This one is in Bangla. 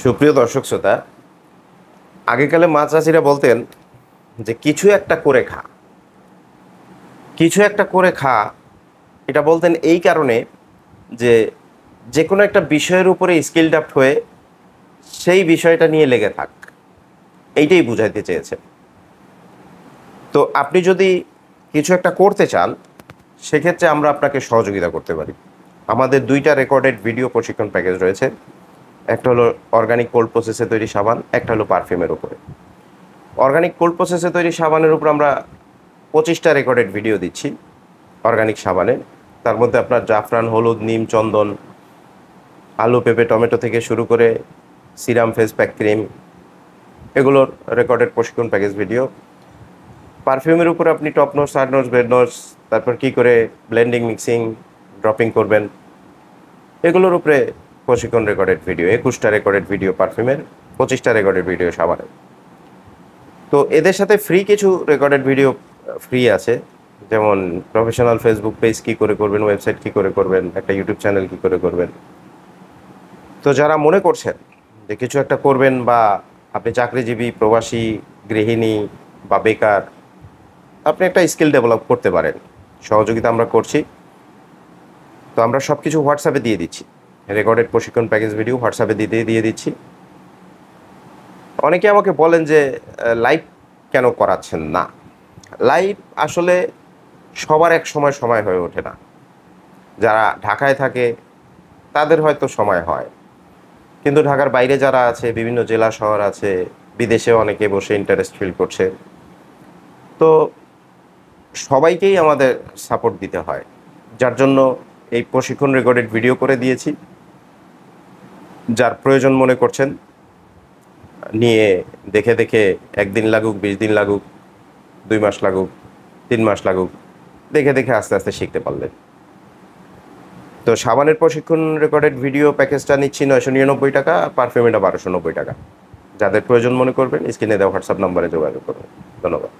সুপ্রিয় দর্শক শ্রোতা, আগেকালে মা চাষিরা বলতেন যে কিছু একটা করে খা, কিছু একটা করে খা। এটা বলতেন এই কারণে যে যে কোনো একটা বিষয়ের উপরে স্কিল ডেভেলপ হয়ে সেই বিষয়টা নিয়ে লেগে থাক, এইটাই বুঝাইতে চেয়েছে। তো আপনি যদি কিছু একটা করতে চান, সেক্ষেত্রে আমরা আপনাকে সহযোগিতা করতে পারি। আমাদের 2টা রেকর্ডেড ভিডিও প্রশিক্ষণ প্যাকেজ রয়েছে। একটা হলো অর্গানিক কোল্ড প্রসেসে তৈরি সাবান, একটা হলো পারফিউমের উপরে। অর্গানিক কোল্ড প্রসেসে তৈরি সাবানের উপর আমরা 25টা রেকর্ডেড ভিডিও দিচ্ছি অর্গানিক সাবানে। তার মধ্যে আপনার জাফরান, হলুদ, নিম, চন্দন, আলু, পেঁপে, টমেটো থেকে শুরু করে সিরাম, ফেস প্যাক, ক্রিম, এগুলোর রেকর্ডেড প্রশিক্ষণ প্যাকেজ ভিডিও। পারফিউমের উপর আপনি top notes, hard notes, bed notes, তারপর কী করে ব্লেন্ডিং, মিক্সিং, ড্রপিং করবেন, এগুলোর উপরে প্রশিক্ষণ রেকর্ডেড ভিডিও। 21টা রেকর্ডেড ভিডিও পারফিউমের, 25টা রেকর্ডেড ভিডিও সাবানের। তো এদের সাথে ফ্রি কিছু রেকর্ডেড ভিডিও ফ্রি আছে, যেমন প্রফেশনাল ফেসবুক পেজ কী করে করবেন, ওয়েবসাইট কী করে করবেন, একটা ইউটিউব চ্যানেল কী করে করবেন। তো যারা মনে করছেন যে কিছু একটা করবেন, বা আপনি চাকরিজীবী, প্রবাসী, গৃহিণী বা বেকার, আপনি একটা স্কিল ডেভেলপ করতে পারেন, সহযোগিতা আমরা করছি। তো আমরা সব কিছু হোয়াটসঅ্যাপে দিয়ে দিচ্ছি, রেকর্ডেড প্রশিক্ষণ প্যাকেজ ভিডিও হোয়াটসঅ্যাপে দিয়ে দিচ্ছি। অনেকে আমাকে বলেন যে লাইভ কেন করাচ্ছেন না। লাইভ আসলে সবার এক সময় হয়ে ওঠে না। যারা ঢাকায় থাকে তাদের হয়তো সময় হয়, কিন্তু ঢাকার বাইরে যারা আছে, বিভিন্ন জেলা শহর আছে, বিদেশে অনেকে বসে ইন্টারেস্ট ফিল করছে। তো সবাইকেই আমাদের সাপোর্ট দিতে হয়, যার জন্য এই প্রশিক্ষণ রেকর্ডেড ভিডিও করে দিয়েছি। যার প্রয়োজন মনে করছেন নিয়ে দেখে দেখে 1 দিন লাগুক, 20 দিন লাগুক, 2 মাস লাগুক, 3 মাস লাগুক, দেখে দেখে আস্তে আস্তে শিখতে পারলেন। তো সাবানের প্রশিক্ষণ রেকর্ডেড ভিডিও প্যাকেজটা নিচ্ছি 999 টাকা, পারফিউমটা 1290 টাকা। যাদের প্রয়োজন মনে করবেন স্ক্রিনে দেওয়া হোয়াটসঅ্যাপ নাম্বারে যোগাযোগ করবেন। ধন্যবাদ।